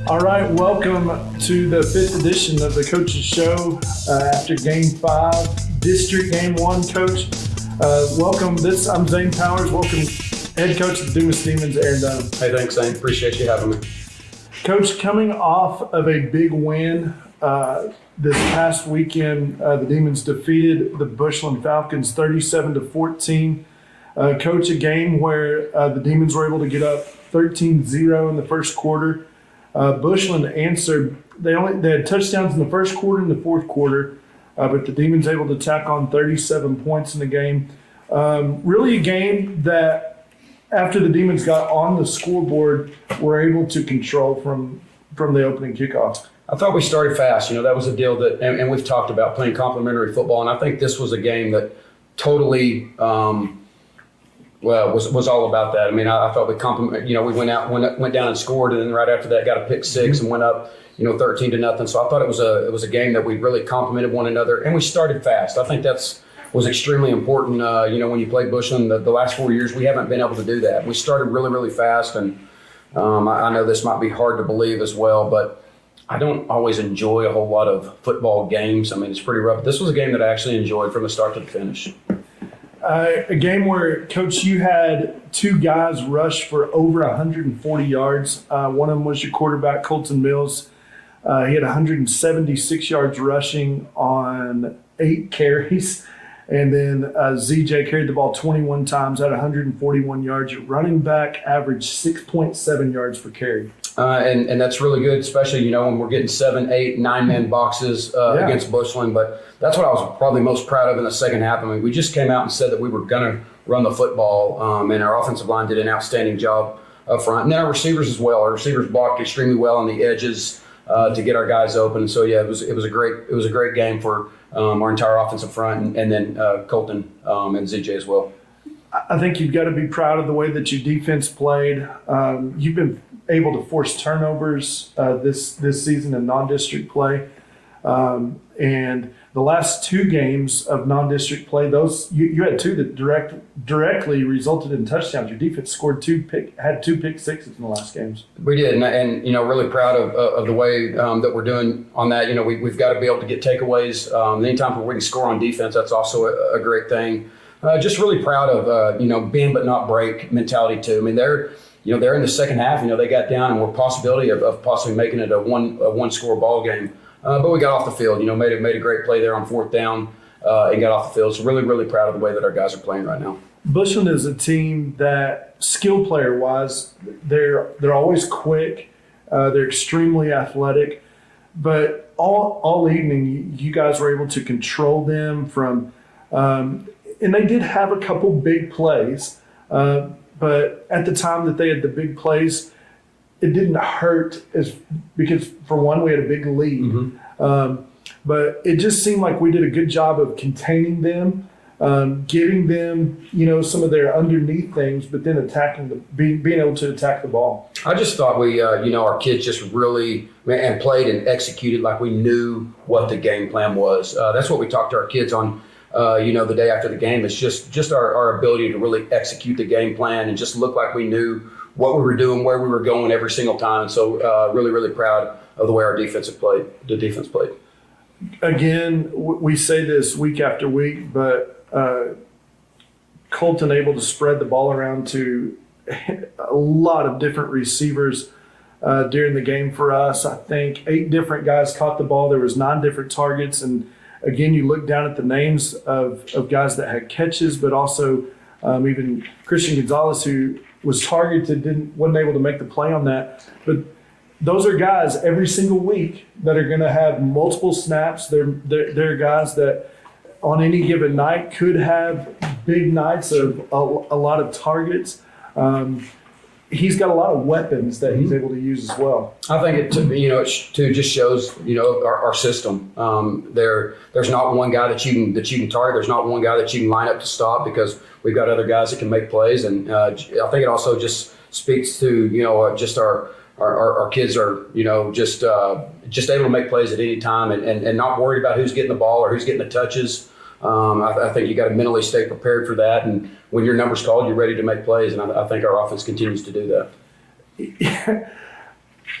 All right, welcome to the 5th edition of the Coach's Show after Game 5, District Game 1, Coach. Welcome. I'm Zane Powers. Welcome, Head Coach of the Dumas Demons, Aaron Dunnam. Hey, thanks, Zane. Appreciate you having me. Coach, coming off of a big win this past weekend, the Demons defeated the Bushland Falcons 37-14. Coach, a game where the Demons were able to get up 13-0 in the first quarter. Bushland answered. They had touchdowns in the first quarter and the fourth quarter, but the Demons able to tack on 37 points in the game. Really a game that, after the Demons got on the scoreboard, were able to control from the opening kickoff. I thought we started fast. That was a deal that, and we've talked about playing complementary football, and I think this was a game that totally was all about that. I mean, I thought we we went down and scored, and then right after that got a pick six and went up, 13-0. So I thought it was a game that we really complemented one another, and we started fast. I think was extremely important. When you play Bushland, the last 4 years, we haven't been able to do that. We started really, really fast, and I know this might be hard to believe as well, but I don't always enjoy a whole lot of football games. I mean, it's pretty rough. This was a game that I actually enjoyed from the start to the finish. A game where, Coach, you had two guys rush for over 140 yards. One of them was your quarterback, Colton Mills. He had 176 yards rushing on 8 carries. And then ZJ carried the ball 21 times at 141 yards. Your running back averaged 6.7 yards per carry. And that's really good, especially, when we're getting 7, 8, 9-man boxes against Bushland. But that's what I was probably most proud of in the second half. I mean, we just came out and said that we were going to run the football, and our offensive line did an outstanding job up front. And then our receivers as well. Our receivers blocked extremely well on the edges to get our guys open. And so, yeah, it was a great game for our entire offensive front, and then Colton and ZJ as well. I think you've got to be proud of the way that your defense played. You've been able to force turnovers this season in non-district play. And the last 2 games of non-district play, those you had 2 that directly resulted in touchdowns. Your defense had 2 pick sixes in the last games. We did, and really proud of the way that we're doing on that. We've got to be able to get takeaways. Anytime we can score on defense, that's also a great thing. Just really proud of bend but not break mentality too. I mean, they're in the second half. They got down and were a possibility of possibly making it a one score ball game. But we got off the field. Made a great play there on 4th down and got off the field. So really, really proud of the way that our guys are playing right now. Bushland is a team that, skill player wise, they're always quick. They're extremely athletic, but all evening you guys were able to control them from. And they did have a couple big plays, but at the time that they had the big plays, it didn't hurt because, for one, we had a big lead. Mm-hmm. But it just seemed like we did a good job of containing them, giving them, some of their underneath things, but then being able to attack the ball. I just thought we, our kids just really and played and executed like we knew what the game plan was. That's what we talked to our kids on. The day after the game. It's just our ability to really execute the game plan and just look like we knew what we were doing, where we were going every single time. And so really, really proud of the way our defense played. Again, we say this week after week, but Colton able to spread the ball around to a lot of different receivers during the game for us. I think 8 different guys caught the ball. There was 9 different targets, and again, you look down at the names of guys that had catches, but also even Christian Gonzalez, who was targeted, wasn't able to make the play on that. But those are guys every single week that are going to have multiple snaps. They're guys that on any given night could have big nights of a lot of targets. He's got a lot of weapons that he's able to use as well. I think it just shows our system. There's not one guy that you can target. There's not one guy that you can line up to stop because we've got other guys that can make plays. And I think it also just speaks to just our kids are just able to make plays at any time and not worried about who's getting the ball or who's getting the touches. I think you got to mentally stay prepared for that, and when your number's called, you're ready to make plays, and I think our offense continues to do that.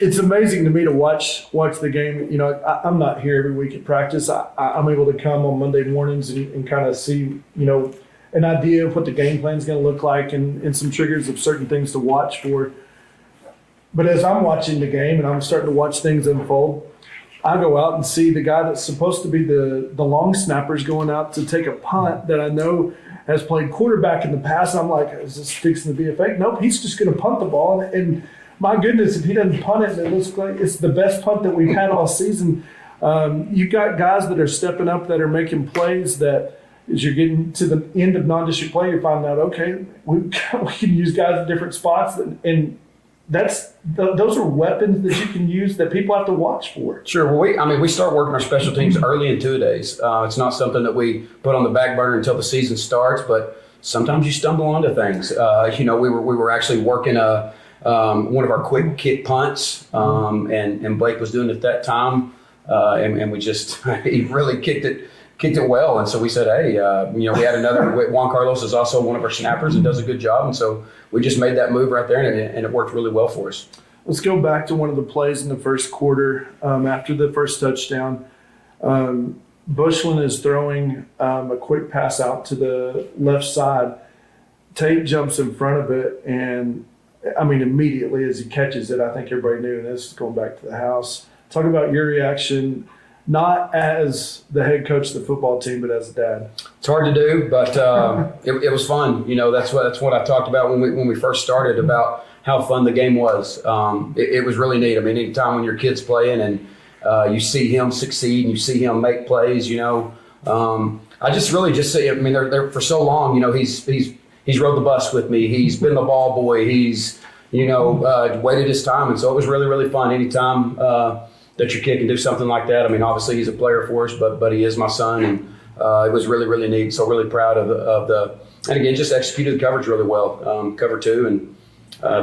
it's amazing to me to watch the game. You know, I'm not here every week at practice. I'm able to come on Monday mornings and kind of see, you know, an idea of what the game plan is going to look like and some triggers of certain things to watch for. But as I'm watching the game and I'm starting to watch things unfold, I go out and see the guy that's supposed to be the long snappers going out to take a punt that I know has played quarterback in the past. And I'm like, is this fixing to be a fake? Nope, he's just going to punt the ball. And my goodness, if he doesn't punt it, it looks like it's the best punt that we've had all season. You've got guys that are stepping up that are making plays that as you're getting to the end of non-district play, you're finding out, okay, we can use guys at different spots. And those are weapons that you can use that people have to watch for. Sure. Well, we start working our special teams early in two-a-days. It's not something that we put on the back burner until the season starts, but sometimes you stumble onto things. You know, we were actually working one of our quick kick punts, and Blake was doing it at that time, and we just he really kicked it well. And so we said, hey, you know, we had another. Juan Carlos is also one of our snappers and does a good job, and so we just made that move right there, and it worked really well for us. Let's go back to one of the plays in the first quarter after the first touchdown. Bushland is throwing a quick pass out to the left side. Tate jumps in front of it, and I mean, immediately as he catches it, I think everybody knew, and this is going back to the house. Talk about your reaction, not as the head coach of the football team, but as a dad. It's hard to do, but it was fun. You know, that's what I talked about when we first started, about how fun the game was. It was really neat. I mean, anytime when your kid's playing and you see him succeed and you see him make plays, you know, I just see. I mean, they're for so long. You know, he's rode the bus with me. He's been the ball boy. He's, you know, waited his time, and so it was really, really fun. Anytime that your kid can do something like that. I mean, obviously he's a player for us, but he is my son, and it was really, really neat. So really proud of the and again, just executed the coverage really well. Cover two and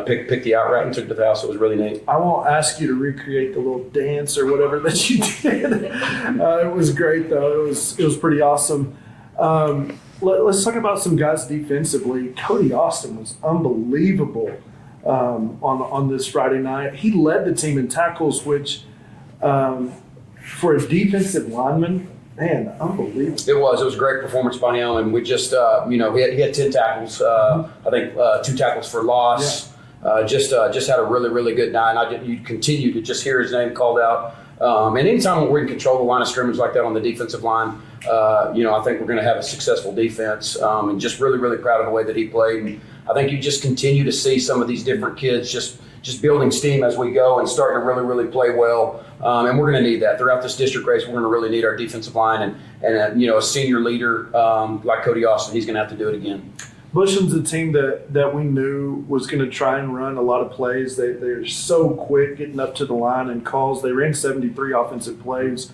picked the out route and took it to the house. So it was really neat. I won't ask you to recreate the little dance or whatever that you did. It was great though. It was pretty awesome. Let's talk about some guys defensively. Cody Austin was unbelievable on this Friday night. He led the team in tackles, which for a defensive lineman, man, unbelievable. It was a great performance by him, and we just you know, he had 10 tackles. I think 2 tackles for loss. Yeah. Just had a really, really good night. You continue to just hear his name called out. And anytime we're in control of the line of scrimmage like that on the defensive line, you know, I think we're going to have a successful defense. And just really, really proud of the way that he played. And I think you just continue to see some of these different kids just building steam as we go and starting to really, really play well. And we're going to need that throughout this district race. We're going to really need our defensive line and you know, a senior leader like Cody Austin. He's going to have to do it again. Bushland's a team that we knew was going to try and run a lot of plays. They're so quick getting up to the line and calls. They ran 73 offensive plays,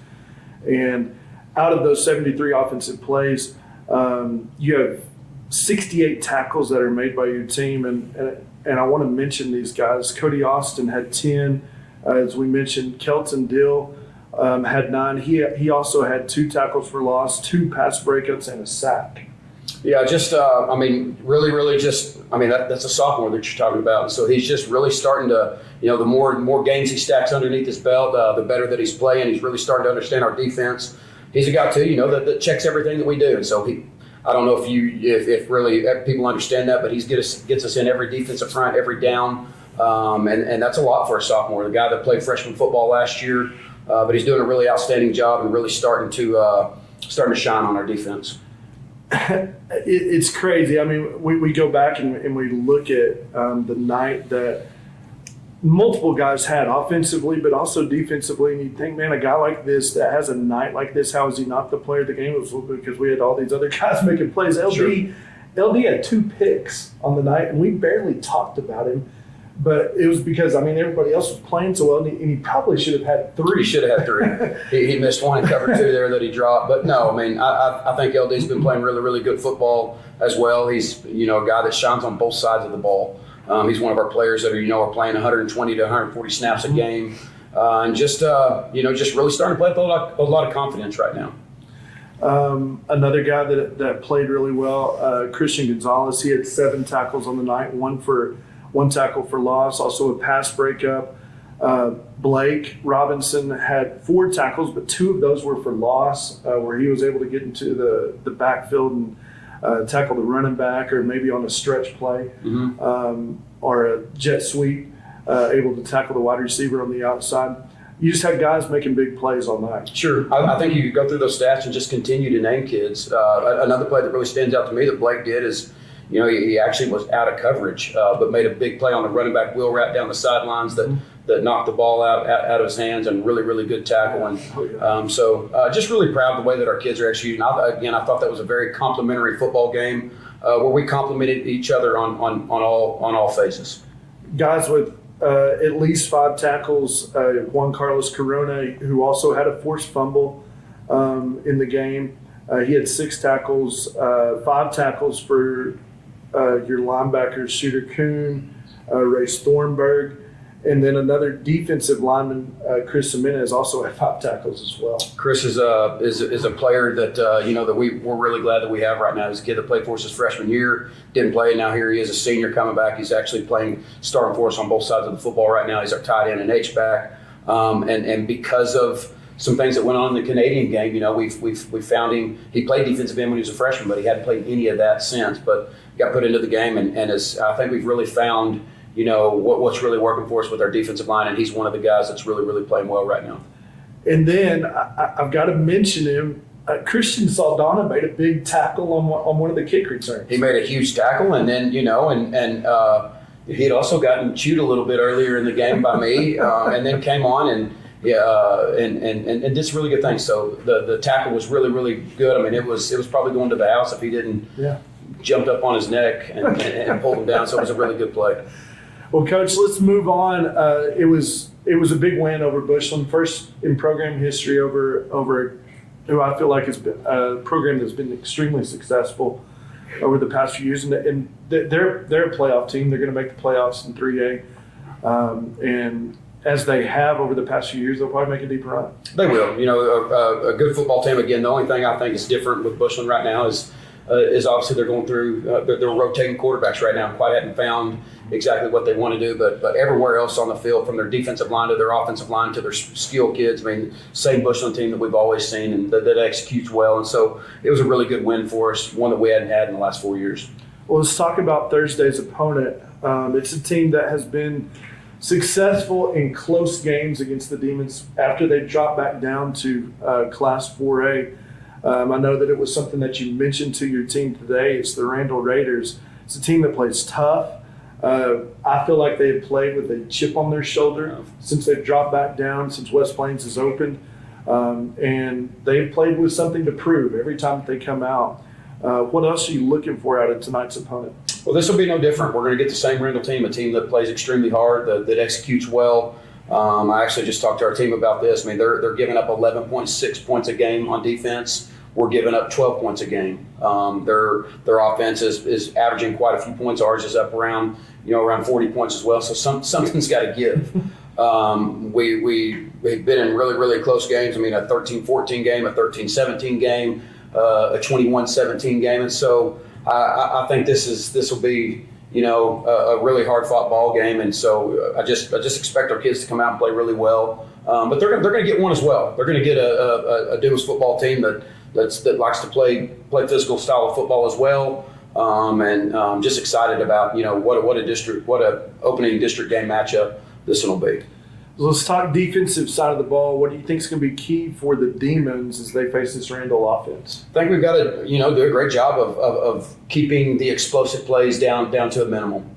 and out of those 73 offensive plays, you have 68 tackles that are made by your team, and I want to mention these guys. Cody Austin had 10. As we mentioned, Kelton Dill had 9. He also had 2 tackles for loss, 2 pass breakups, and a sack. Yeah, just I mean, really, just I mean that's a sophomore that you're talking about. So he's just really starting to, you know, the more games he stacks underneath his belt, the better that he's playing. He's really starting to understand our defense. He's a guy too, you know, that checks everything that we do. And so I don't know if really people understand that, but he gets us in every defensive front, every down, and that's a lot for a sophomore. The guy that played freshman football last year, but he's doing a really outstanding job and really starting to shine on our defense. It's crazy. I mean, we go back and we look at the night that multiple guys had offensively, but also defensively, and you think, man, a guy like this that has a night like this, how is he not the player of the game? It was because we had all these other guys making plays. LD had 2 picks on the night, and we barely talked about him. But it was because, I mean, everybody else was playing so well, and he probably should have had 3. He should have had 3. he missed 1 and covered 2 there that he dropped. But no, I mean, I think LD's been playing really, really good football as well. He's, you know, a guy that shines on both sides of the ball. He's one of our players that are, you know, are playing 120 to 140 snaps a game, and just you know, just really starting to play with a lot of confidence right now. Another guy that played really well, Christian Gonzalez. He had 7 tackles on the night, 1 tackle for loss, also a pass breakup. Blake Robinson had 4 tackles, but 2 of those were for loss, where he was able to get into the backfield and tackle the running back, or maybe on a stretch play, or a jet sweep, able to tackle the wide receiver on the outside. You just had guys making big plays all night. Sure. I think you could go through those stats and just continue to name kids. Another play that really stands out to me that Blake did is, he actually was out of coverage, but made a big play on the running back wheel route down the sidelines that knocked the ball out of his hands, and really, really good tackle. And so just really proud of the way that our kids are executing. I thought that was a very complimentary football game where we complimented each other on all phases. Guys with at least 5 tackles. Juan Carlos Corona, who also had a forced fumble in the game. He had 6 tackles, 5 tackles for your linebackers, Shooter Kuhn, Ray Thornburg, and then another defensive lineman, Chris Jimenez, also had 5 tackles as well. Chris is a player that that we're really glad that we have right now. He's a kid that played for us his freshman year, didn't play, and now here he is, a senior coming back. He's actually starting for us on both sides of the football right now. He's our tight end and H-back, and because of some things that went on in the Canadian game, we found him. He played defensive end when he was a freshman, but he hadn't played any of that since. But got put into the game, and I think we've really found what's really working for us with our defensive line, and he's one of the guys that's really, really playing well right now. And then I've got to mention him. Christian Saldana made a big tackle on one of the kick returns. He made a huge tackle, and then he had also gotten chewed a little bit earlier in the game by me, and then came on and did some really good things. So the tackle was really, really good. I mean, it was probably going to the house if he didn't jumped up on his neck and pulled him down. So it was a really good play. Well, Coach, let's move on. It was a big win over Bushland, first in program history over who I feel like has been a program that's been extremely successful over the past few years, and they're a playoff team. They're going to make the playoffs in 3A, and as they have over the past few years, they'll probably make a deeper run. They will. A good football team. Again, the only thing I think is different with Bushland right now is obviously they're going through they're rotating quarterbacks right now. Quite hadn't found exactly what they want to do, but everywhere else on the field, from their defensive line to their offensive line to their skill kids, I mean, same Bushland team that we've always seen, and that executes well. And so it was a really good win for us, one that we hadn't had in the last 4 years. Well, let's talk about Thursday's opponent. It's a team that has been successful in close games against the Demons after they dropped back down to Class 4A. I know that it was something that you mentioned to your team today. It's the Randall Raiders. It's a team that plays tough. I feel like they have played with a chip on their shoulder since they've dropped back down, since West Plains has opened. And they've played with something to prove every time that they come out. What else are you looking for out of tonight's opponent? Well, this will be no different. We're going to get the same Randall team, a team that plays extremely hard, that executes well. I actually just talked to our team about this. I mean, they're giving up 11.6 points a game on defense. We're giving up 12 points a game. Their offense is averaging quite a few points. Ours is up around 40 points as well. So something's got to give. We've been in really, really close games. I mean, a 13-14 game, a 13-17 game, a 21-17 game, and so I think this will be a really hard fought ball game, and so I just expect our kids to come out and play really well. But they're going to get one as well. They're going to get a Dumas football team that likes to play physical style of football as well. And just excited about what a opening district game matchup this one will be. Let's talk defensive side of the ball. What do you think is going to be key for the Demons as they face this Randall offense? I think we've got to do a great job of keeping the explosive plays down to a minimum.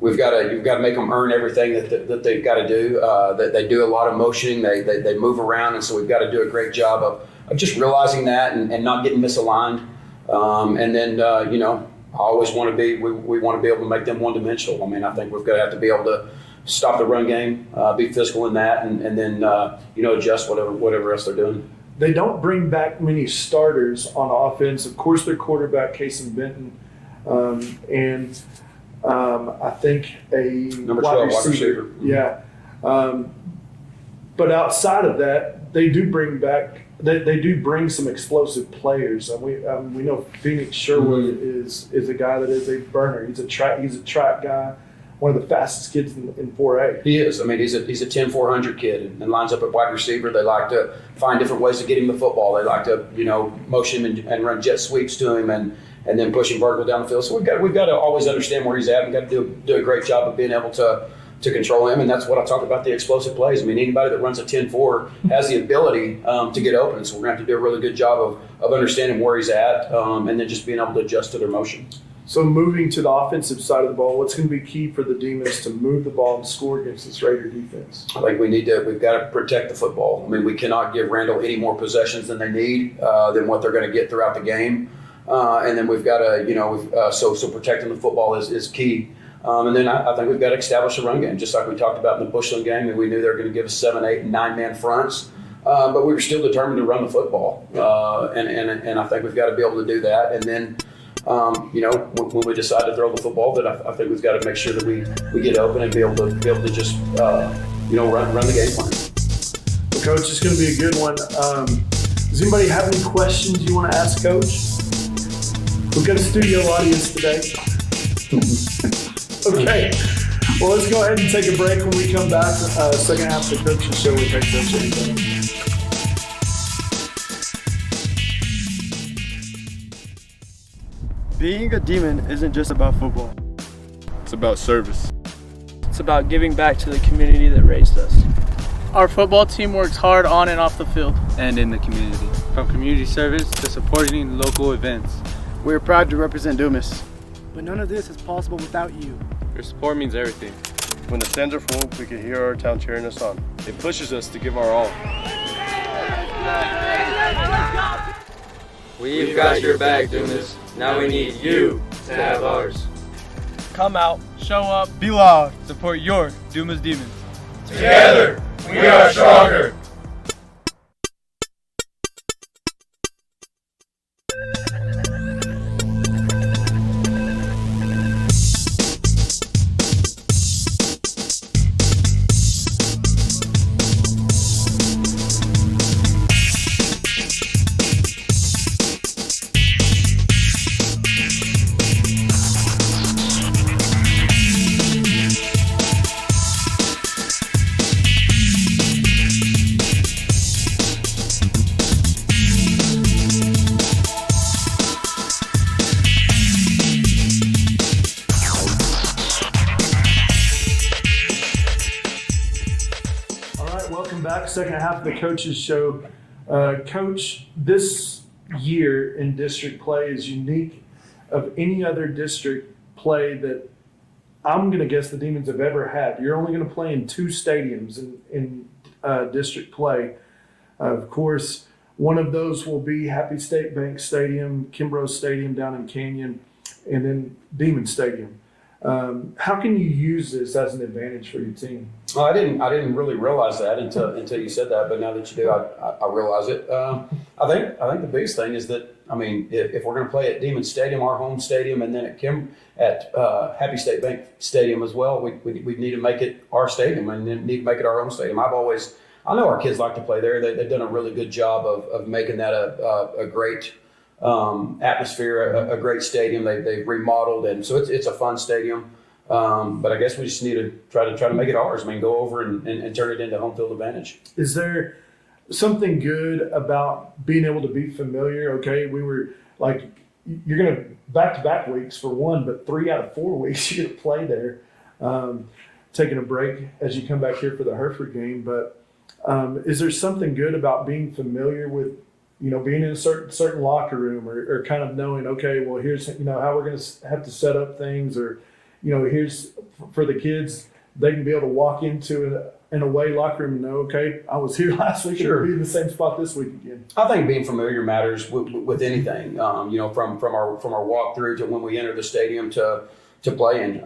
You've got to make them earn everything that they've got to do. That they do a lot of motioning. They move around, and so we've got to do a great job of just realizing that and not getting misaligned. And then I always want to be. We want to be able to make them one dimensional. I mean, I think we've got to have to be able to stop the run game, be physical in that, and then adjust whatever else they're doing. They don't bring back many starters on offense. Of course, their quarterback, Casey Benton, and I think a number 12 wide receiver. Yeah. But outside of that, they do bring some explosive players. We know Phoenix Sherwood is a guy that is a burner. He's a track guy. one of the fastest kids in 4A. He is. I mean, he's a 10-400 kid and lines up at wide receiver. They like to find different ways to get him the football. They like to, motion him and run jet sweeps to him and then push him vertical down the field. So we've got to always understand where he's at. We've got to do a great job of being able to control him, and that's what I talked about, the explosive plays. I mean, anybody that runs a 10-4 has the ability to get open. So we're going to have to do a really good job of understanding where he's at and then just being able to adjust to their motion. So moving to the offensive side of the ball, what's going to be key for the Demons to move the ball and score against this Raider defense? I think we've got to protect the football. I mean, we cannot give Randall any more possessions than they need, than what they're going to get throughout the game. And then we've got to, so protecting the football is key. And then I think we've got to establish a run game, just like we talked about in the Bushland game. And we knew they were going to give us 7, 8, and 9-man fronts. But we were still determined to run the football. And I think we've got to be able to do that. And then, when we decide to throw the football, that I think we've got to make sure that we get open and be able to just, run the game plan. Well, Coach, it's going to be a good one. Does anybody have any questions you want to ask Coach? We've got a studio audience today. Okay. Well, let's go ahead and take a break. When we come back, second half of the Coach's Show with Coach Zane. Being a Demon isn't just about football. It's about service. It's about giving back to the community that raised us. Our football team works hard on and off the field. And in the community. From community service to supporting local events. We're proud to represent Dumas. But none of this is possible without you. Your support means everything. When the stands are full, we can hear our town cheering us on. It pushes us to give our all. We've got your back, Dumas. Now we need you to have ours. Come out, show up, Be loud. Support your Dumas Demons. Together, we are stronger. Second half of the Coach's Show. Coach, this year in district play is unique of any other district play that I'm going to guess the Demons have ever had. You're only going to play in 2 stadiums in district play. Of course, one of those will be Happy State Bank Stadium, Kimbrough Stadium down in Canyon, and then Demon Stadium. How can you use this as an advantage for your team? Well, I didn't really realize that until you said that, but now that you do, I realize it. I think the biggest thing is that, I mean, if we're going to play at Demon Stadium, our home stadium, and then at Happy State Bank Stadium as well, we need to make it our stadium and then need to make it our home stadium. I know our kids like to play there. They've done a really good job of making that a great atmosphere, a great stadium. They've remodeled, and so it's a fun stadium. But I guess we just need to try to make it ours. I mean, go over and turn it into home field advantage. Is there something good about being able to be familiar? Okay, we were like, you're going to back-to-back weeks for one, but 3 out of 4 weeks you're going to play there, taking a break as you come back here for the Hereford game. But is there something good about being familiar with, being in a certain locker room or kind of knowing, okay, well, here's, how we're going to have to set up things, or, here's for the kids, they can be able to walk into an away locker room and know, okay, I was here last week, Sure. and be in the same spot this week again. I think being familiar matters with anything. From our walk through to when we enter the stadium to playing.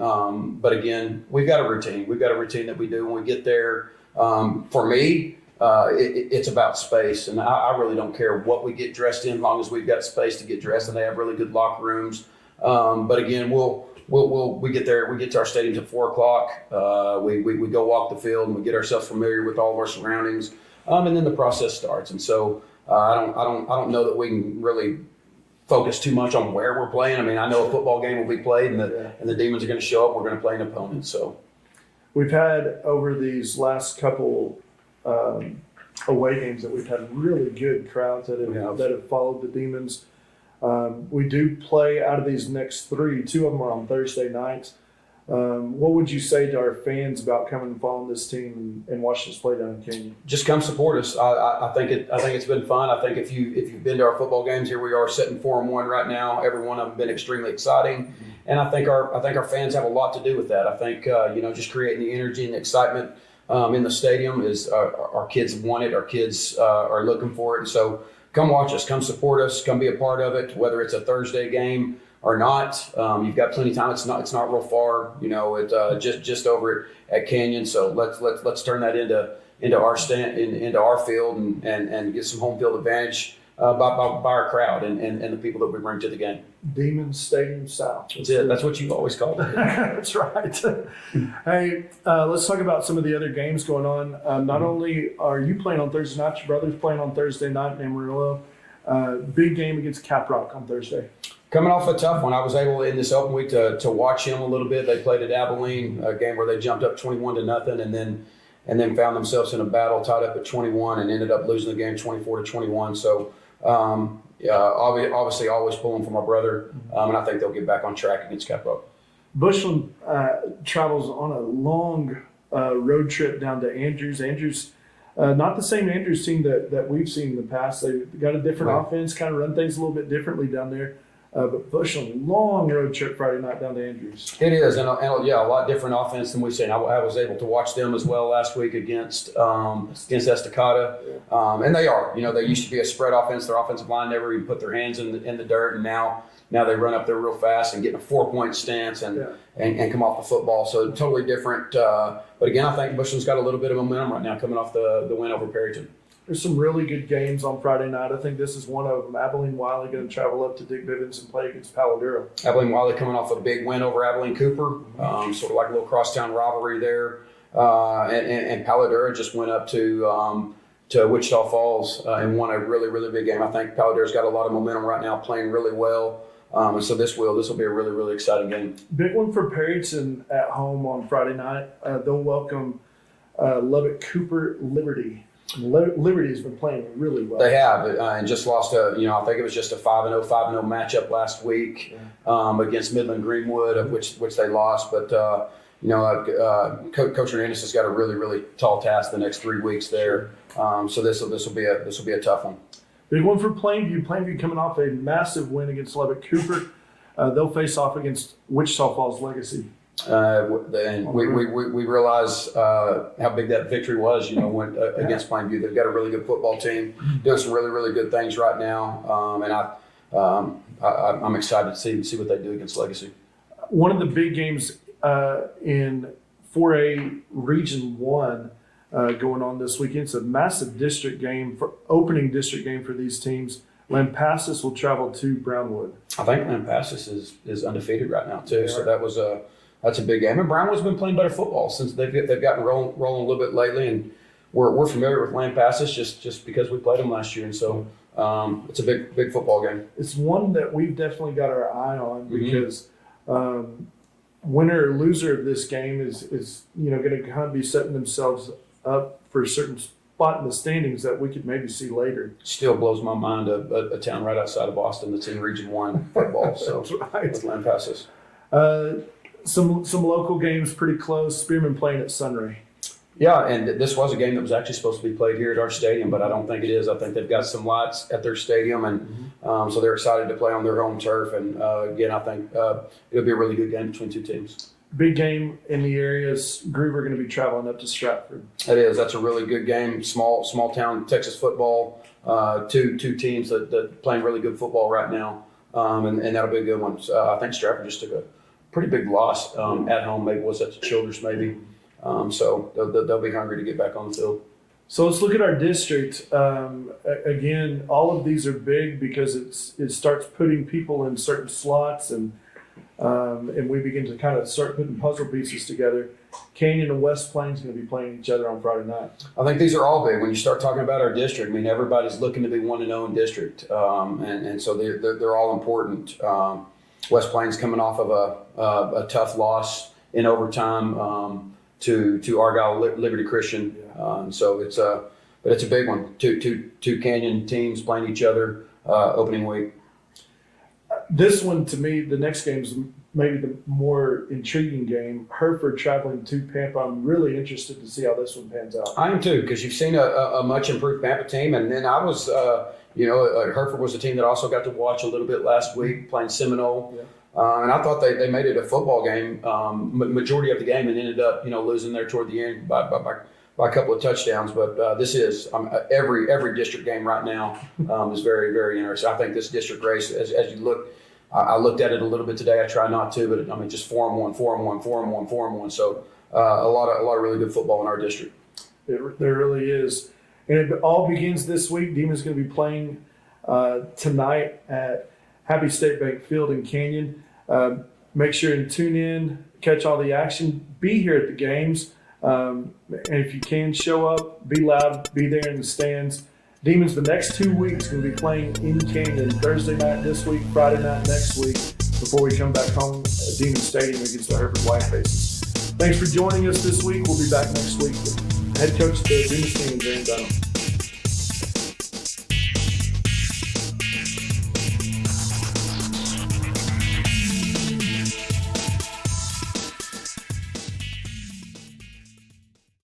But again, we've got a routine. We've got a routine that we do when we get there. For me, it's about space, and I really don't care what we get dressed in, as long as we've got space to get dressed, and they have really good locker rooms. But again, we get there. We get to our stadiums at 4:00. We go walk the field and we get ourselves familiar with all of our surroundings, and then the process starts. And so I don't know that we can really focus too much on where we're playing. I mean, I know a football game will be played, and the Demons are going to show up. We're going to play an opponent. So We've had over these last couple away games that we've had really good crowds that have followed the Demons. We do play out of these next three. Two of them are on Thursday nights. What would you say to our fans about coming and following this team and watching us play down in Canyon? just come support us. I think it's been fun. I think if you've been to our football games, here we are sitting 4-1 right now. Every one of them been extremely exciting, and I think our fans have a lot to do with that. I think just creating the energy and the excitement in the stadium is our kids want it. Our kids are looking for it, and so come watch us, come support us, come be a part of it. Whether it's a Thursday game or not, you've got plenty of time. It's not real far, just over at Canyon. So let's turn that into our into our field and get some home field advantage by our crowd and the people that we bring to the game. Demons Stadium South. That's it. That's what you've always called it. That's right. Hey, let's talk about some of the other games going on. Not only are you playing on Thursday night, your brother's playing on Thursday night in Amarillo. Big game against Caprock on Thursday. Coming off a tough one, I was able in this open week to watch him a little bit. They played at Abilene, a game where they jumped up 21-0, and then found themselves in a battle, tied up at 21, and ended up losing the game 24-21. So, obviously, always pulling for my brother, and I think they'll get back on track against Caprock. Bushland travels on a long road trip down to Andrews. Andrews, not the same Andrews team that we've seen in the past. They've got a different offense, kind of run things a little bit differently down there. But Bushland, long road trip Friday night down to Andrews. It is, and a lot different offense than we've seen. I was able to watch them as well last week against Estacada, and they are. They used to be a spread offense. Their offensive line never even put their hands in the dirt, and now they run up there real fast and get in a 4-point stance and come off the football. So totally different. But again, I think Bushland's got a little bit of momentum right now coming off the win over Perryton. There's some really good games on Friday night. I think this is one of them. Abilene Wiley going to travel up to Dick Bivens and play against Palo Duro. Abilene Wiley coming off a big win over Abilene Cooper, sort of like a little crosstown rivalry there. And Palo Duro just went up to Wichita Falls and won a really, really big game. I think Palo Duro's got a lot of momentum right now, playing really well. And so this will be a really, really exciting game. Big one for Perryton at home on Friday night. They'll welcome Lubbock Cooper Liberty. Liberty's been playing really well. They have, and just lost I think it was just a 5-0 matchup last week against Midland Greenwood, of which they lost. But Coach Hernandez has got a really, really tall task the next 3 weeks there. So this will be a tough one. Big one for Plainview. Plainview coming off a massive win against Lubbock Cooper. They'll face off against Wichita Falls Legacy. And we realize how big that victory was, against Plainview. They've got a really good football team, doing some really, really good things right now, and I'm excited to see what they do against Legacy. One of the big games in 4A Region 1 going on this weekend. It's a massive opening district game for these teams. Lampasas will travel to Brownwood. I think Lampasas is undefeated right now too, so that's a big game. And Brownwood's been playing better football since they've gotten rolling a little bit lately, and we're familiar with Lampasas just because we played them last year, and so it's a big football game. It's one that we've definitely got our eye on because winner or loser of this game is going to kind of be setting themselves up for a certain spot in the standings that we could maybe see later. Still blows my mind a town right outside of Boston that's in Region 1 football. So that's right. With Lampasas. Some local games pretty close. Spearman playing at Sunray. Yeah, and this was a game that was actually supposed to be played here at our stadium, but I don't think it is. I think they've got some lights at their stadium, and so they're excited to play on their home turf. And again, I think it'll be a really good game between two teams. Big game in the areas. Groove are going to be traveling up to Stratford. It is. That's a really good game. Small town Texas football. Two teams that playing really good football right now, and that'll be a good one. So, I think Stratford just took a pretty big loss at home. Maybe was at the Childers maybe. So they'll be hungry to get back on the field. So let's look at our district. Again, all of these are big because it starts putting people in certain slots, and and we begin to kind of start putting puzzle pieces together, Canyon and West Plains going to be playing each other on Friday night. I think these are all big. When you start talking about our district, I mean, everybody's looking to be 1-0 in district, and so they're all important. West Plains coming off of a tough loss in overtime to Argyle Liberty Christian, so it's a big one. Two Canyon teams playing each other opening week. This one, to me, the next game is maybe the more intriguing game. Hereford traveling to Pampa. I'm really interested to see how this one pans out. I am too, because you've seen a much improved Pampa team, and then I was, Hereford was a team that I also got to watch a little bit last week playing Seminole, and I thought they made it a football game, majority of the game, and ended up losing there toward the end by a couple of touchdowns. But this is every district game right now is very, very interesting. I think this district race, as you look. I looked at it a little bit today. I try not to, but I mean, just 4-1, 4-1, 4-1, 4-1. So a lot of really good football in our district. There really is, and it all begins this week. Demon's going to be playing tonight at Happy State Bank Field in Canyon. Make sure and tune in, catch all the action, be here at the games, and if you can, show up, be loud, be there in the stands. Demons the next 2 weeks going to be playing in Canyon Thursday night this week, Friday night next week, before we come back home at Demon Stadium against the Hereford Whitefaces. Thanks for joining us this week. We'll be back next week with head coach of the Demons team, Zane Dunnam.